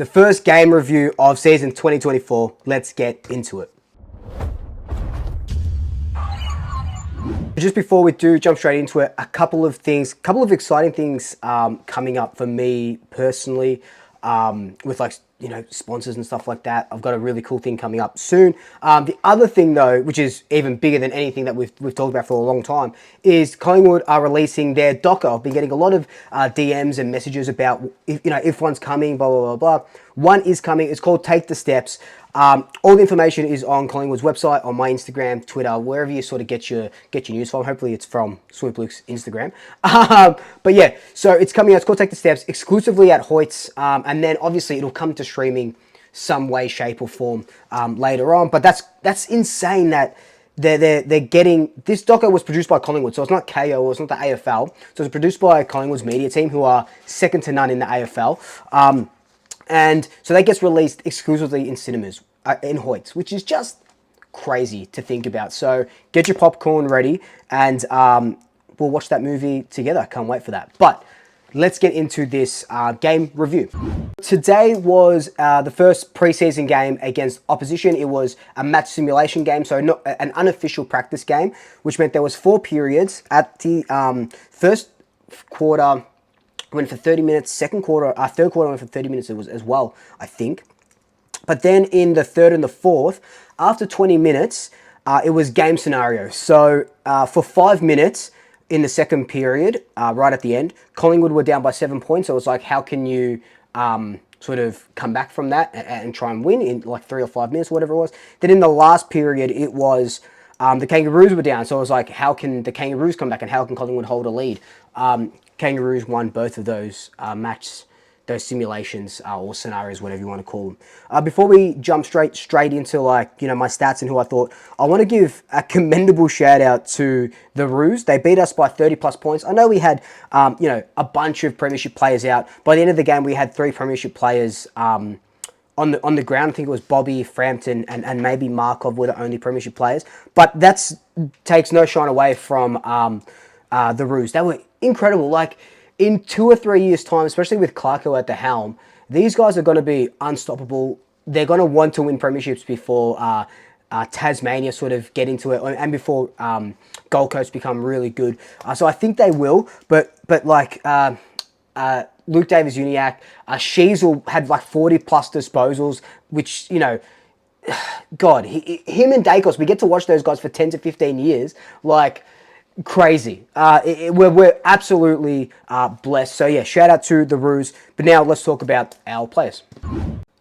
The first game review of season 2024. Let's get into it. Just before we do jump straight into it, a couple of exciting things coming up for me personally, with sponsors and stuff like that. I've got a really cool thing coming up soon. The other thing though, which is even bigger than anything that we've talked about for a long time, is Collingwood are releasing their docker. I've been getting a lot of DMs and messages about if one's coming, blah blah blah blah. One is coming. It's called Take the Steps. All the information is on Collingwood's website, on my Instagram, Twitter, wherever you sort of get your news from. Hopefully it's from Swoop Luke's Instagram. But yeah, so it's coming out. It's called Take the Steps, exclusively at Hoyts, and then obviously it'll come to streaming some way, shape, or form later on. But that's insane that they're getting this. Doco was produced by Collingwood, so it's not KO or it's not the AFL. So it's produced by Collingwood's media team, who are second to none in the AFL. And so that gets released exclusively in cinemas, in Hoyts, which is just crazy to think about. So get your popcorn ready and we'll watch that movie together. Can't wait for that. But let's get into this game review. Today was the first preseason game against opposition. It was a match simulation game, so not an unofficial practice game, which meant there was 4 periods. At the first quarter, went for 30 minutes. Third quarter went for 30 minutes as well, I think. But then in the third and the fourth, after 20 minutes, it was game scenario. So for 5 minutes in the second period, right at the end, Collingwood were down by 7 points. So it was like, how can you sort of come back from that and try and win in like 3 or 5 minutes, whatever it was. Then in the last period, it was the Kangaroos were down. So it was like, how can the Kangaroos come back and how can Collingwood hold a lead? Kangaroos won both of those those simulations or scenarios, whatever you want to call them. Before we jump straight into my stats and who I thought, I want to give a commendable shout out to the Roos. They beat us by 30 plus points. I know we had a bunch of premiership players out. By the end of the game, we had 3 premiership players on the ground. I think it was Bobby, Frampton, and maybe Markov were the only premiership players. But that takes no shine away from the Roos. They were incredible. Like, in 2 or 3 years' time, especially with Clarko at the helm, these guys are going to be unstoppable. They're going to want to win premierships before Tasmania sort of get into it, and before Gold Coast become really good. So I think they will. But like Luke Davis-Uniacke, Sheasel had like 40 plus disposals, which God, him and Dacos, we get to watch those guys for 10 to 15 years, like. Crazy. We're absolutely blessed. So yeah, shout out to the Roos. But now let's talk about our players.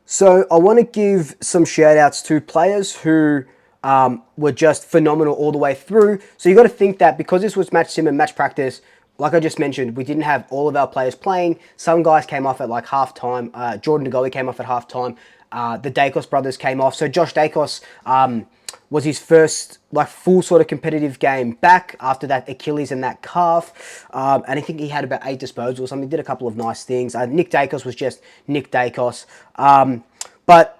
So I want to give some shout outs to players who were just phenomenal all the way through. So you got to think that because this was match sim and match practice, like I just mentioned, we didn't have all of our players playing. Some guys came off at like halftime. Jordan DeGoey came off at halftime. The Dacos brothers came off. So Josh Dacos was his first like full sort of competitive game back after that Achilles and that calf. And I think he had about 8 disposals or something. He did a couple of nice things. Nick Dacos was just Nick Dacos. But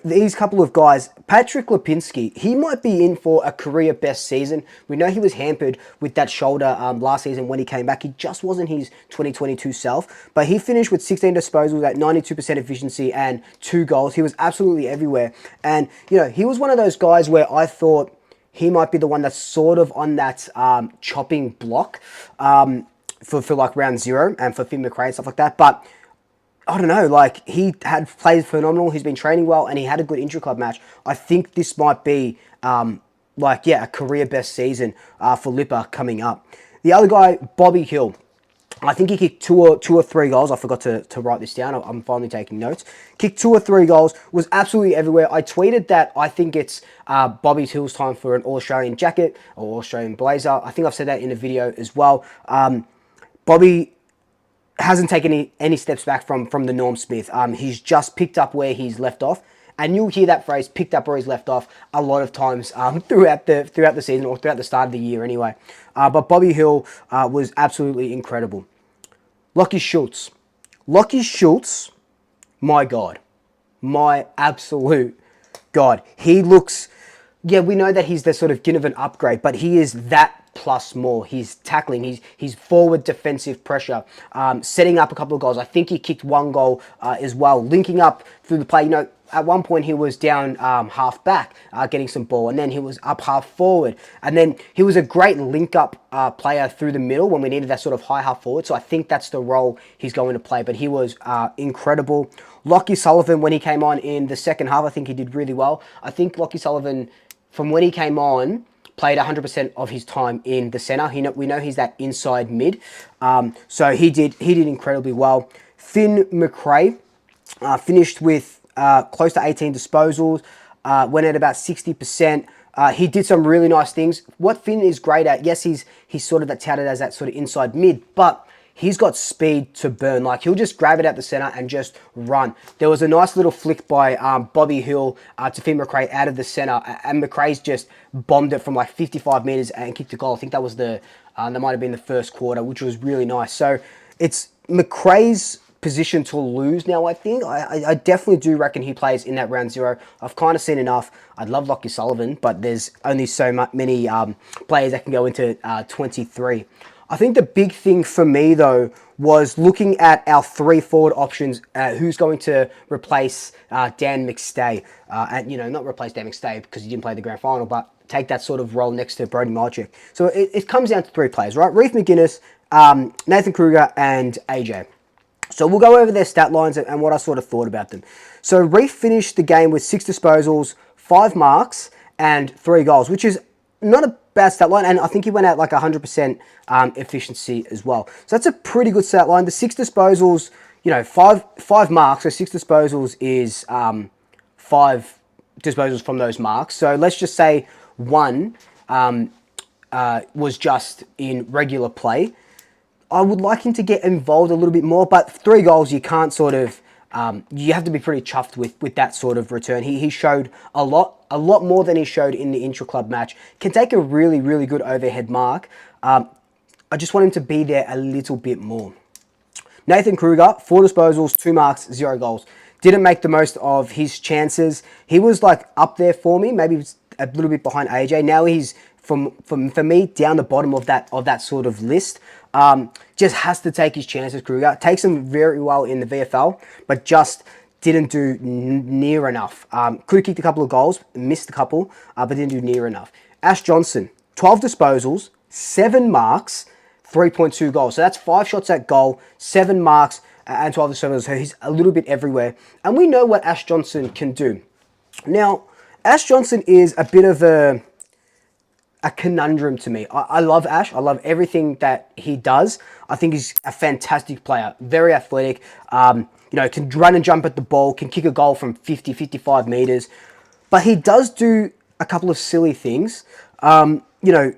these couple of guys, Patrick Lipinski, he might be in for a career best season. We know he was hampered with that shoulder last season when he came back. He just wasn't his 2022 self. But he finished with 16 disposals at 92% efficiency and 2 goals. He was absolutely everywhere. And, he was one of those guys where I thought he might be the one that's sort of on that chopping block for like round 0 and for Finn McRae and stuff like that. But I don't know, like, he had played phenomenal, he's been training well, and he had a good intra-club match. I think this might be, a career best season for Lipper coming up. The other guy, Bobby Hill, I think he kicked two or three goals. I forgot to write this down. I'm finally taking notes. Kicked 2 or 3 goals, was absolutely everywhere. I tweeted that I think it's Bobby Hill's time for an All-Australian jacket or All-Australian blazer. I think I've said that in a video as well. Bobby hasn't taken any steps back from the Norm Smith. He's just picked up where he's left off. And you'll hear that phrase, picked up where he's left off, a lot of times throughout the season or throughout the start of the year anyway. But Bobby Hill was absolutely incredible. Lachie Schultz. Lachie Schultz, my God. My absolute God. He looks yeah, we know that he's the sort of Ginnivan upgrade, but he is that plus more. He's tackling, he's forward defensive pressure, setting up a couple of goals. I think he kicked one goal as well, linking up through the play. You know, at one point he was down half back, getting some ball, and then he was up half forward, and then he was a great link-up player through the middle when we needed that sort of high half forward. So I think that's the role he's going to play. But he was incredible. Lachie Sullivan, when he came on in the second half, I think he did really well. I think Lachie Sullivan, from when he came on, played 100% of his time in the centre. We know he's that inside mid, so he did incredibly well. Finn McRae finished with close to 18 disposals, went at about 60%. He did some really nice things. What Finn is great at, yes, he's sort of that touted as that sort of inside mid, but he's got speed to burn. Like, he'll just grab it at the center and just run. There was a nice little flick by Bobby Hill to Finn McRae out of the center, and McRae's just bombed it from like 55 meters and kicked a goal. I think that was that might have been the first quarter, which was really nice. So it's McRae's position to lose now, I think. I definitely do reckon he plays in that round zero. I've kind of seen enough. I'd love Lachie Sullivan, but there's only so many players that can go into 23. I think the big thing for me, though, was looking at our 3 forward options, who's going to replace Dan McStay. And, you know, not replace Dan McStay because he didn't play the grand final, but take that sort of role next to Brody Marchek. So it comes down to 3 players, right? Reef McGuinness, Nathan Kruger, and AJ. So we'll go over their stat lines and what I sort of thought about them. So Reef finished the game with 6 disposals, 5 marks, and 3 goals, which is not a bad stat line, and I think he went out like 100% efficiency as well. So that's a pretty good stat line. The 6 disposals, you know, five marks, so 6 disposals is 5 disposals from those marks. So let's just say 1 was just in regular play. I would like him to get involved a little bit more, but 3 goals, you can't sort of, you have to be pretty chuffed with that sort of return. He showed a lot more than he showed in the intra-club match. Can take a really, really good overhead mark. I just want him to be there a little bit more. Nathan Kruger, 4 disposals, 2 marks, 0 goals. Didn't make the most of his chances. He was like up there for me, maybe a little bit behind AJ. Now he's, for me, down the bottom of that sort of list. Just has to take his chances, Kruger. Takes them very well in the VFL, but just didn't do near enough. Could have kicked a couple of goals, missed a couple, but didn't do near enough. Ash Johnson, 12 disposals, 7 marks, 3.2 goals. So that's 5 shots at goal, 7 marks, and 12 disposals. So he's a little bit everywhere. And we know what Ash Johnson can do. Now, Ash Johnson is a bit of a conundrum to me. I love Ash. I love everything that he does. I think he's a fantastic player, very athletic, you know, can run and jump at the ball, can kick a goal from 50, 55 meters. But he does do a couple of silly things. You know,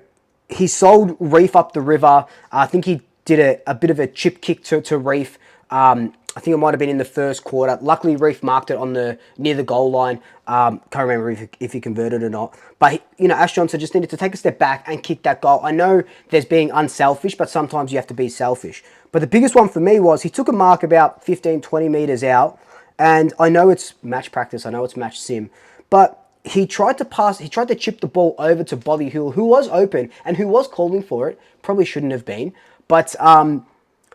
he sold Reef up the river. I think he did a bit of a chip kick to Reef. I think it might have been in the first quarter. Luckily, Reef marked it on near the goal line. Can't remember if he converted or not. But, you know, Ash Johnson just needed to take a step back and kick that goal. I know there's being unselfish, but sometimes you have to be selfish. But the biggest one for me was he took a mark about 15, 20 meters out. And I know it's match practice. I know it's match sim. But he tried to chip the ball over to Bobby Hill, who was open and who was calling for it. Probably shouldn't have been. But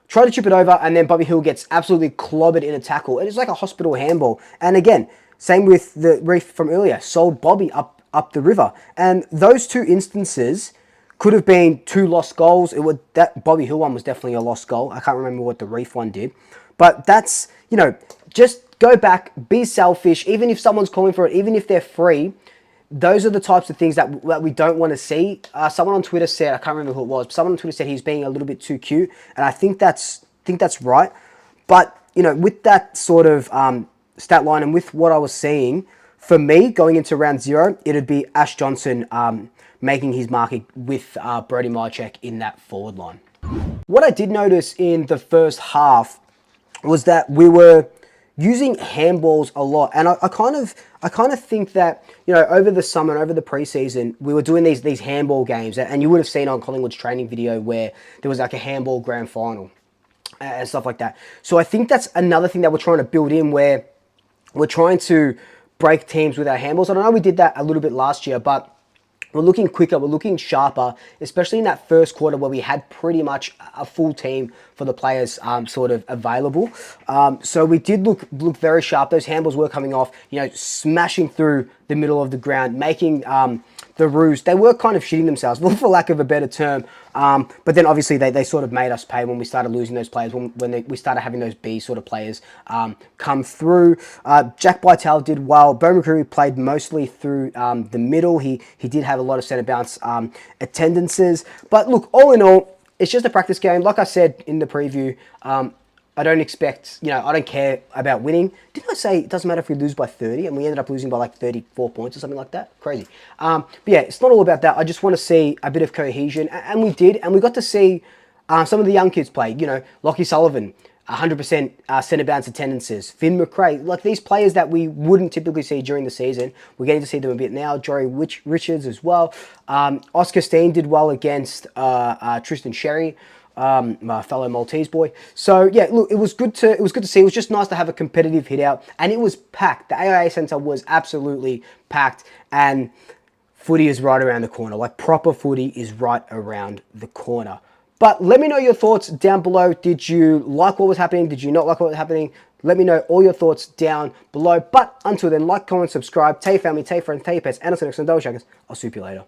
tried to chip it over, and then Bobby Hill gets absolutely clobbered in a tackle. It is like a hospital handball. And again, same with the Reef from earlier. Sold Bobby up the river. And those 2 instances could have been 2 lost goals. That Bobby Hill one was definitely a lost goal. I can't remember what the Reef one did. But that's, you know, just go back, be selfish. Even if someone's calling for it, even if they're free, those are the types of things that we don't want to see. Someone on Twitter said, I can't remember who it was, but someone on Twitter said he's being a little bit too cute, and I think that's right. But, you know, with that sort of stat line and with what I was seeing, for me, going into round 0, it'd be Ash Johnson making his mark with Brody Marchek in that forward line. What I did notice in the first half was that we were using handballs a lot, and I kind of think that, you know, over the summer and over the preseason, we were doing these handball games, and you would have seen on Collingwood's training video where there was like a handball grand final and stuff like that. So I think that's another thing that we're trying to build in, where we're trying to break teams with our handballs. I know we did that a little bit last year, but we're looking quicker, we're looking sharper, especially in that first quarter where we had pretty much a full team for the players sort of available. So we did look very sharp. Those handballs were coming off, you know, smashing through the middle of the ground, making the Roos, they were kind of shitting themselves, for lack of a better term. But then obviously they sort of made us pay when we started losing those players, when we started having those B sort of players come through. Jack Bytel did well. Bo McCreary played mostly through the middle. He did have a lot of centre bounce attendances. But look, all in all, it's just a practice game. Like I said in the preview, I don't expect, you know, I don't care about winning. Didn't I say it doesn't matter if we lose by 30 and we ended up losing by like 34 points or something like that? Crazy. But yeah, it's not all about that. I just want to see a bit of cohesion. And we did. And we got to see some of the young kids play. You know, Lockie Sullivan, 100% centre bounce attendances. Finn McRae, like these players that we wouldn't typically see during the season. We're getting to see them a bit now. Jory Richards as well. Oscar Steen did well against Tristan Sherry. My fellow Maltese boy. So yeah, look, it was good to see. It was just nice to have a competitive hit out, and it was packed. The AIA Centre was absolutely packed, and footy is right around the corner. Like proper footy is right around the corner. But let me know your thoughts down below. Did you like what was happening? Did you not like what was happening? Let me know all your thoughts down below. But until then, like, comment, subscribe, tell your family, tell your friends, tell your pets, and until next time, double checkers. I'll swoop you later.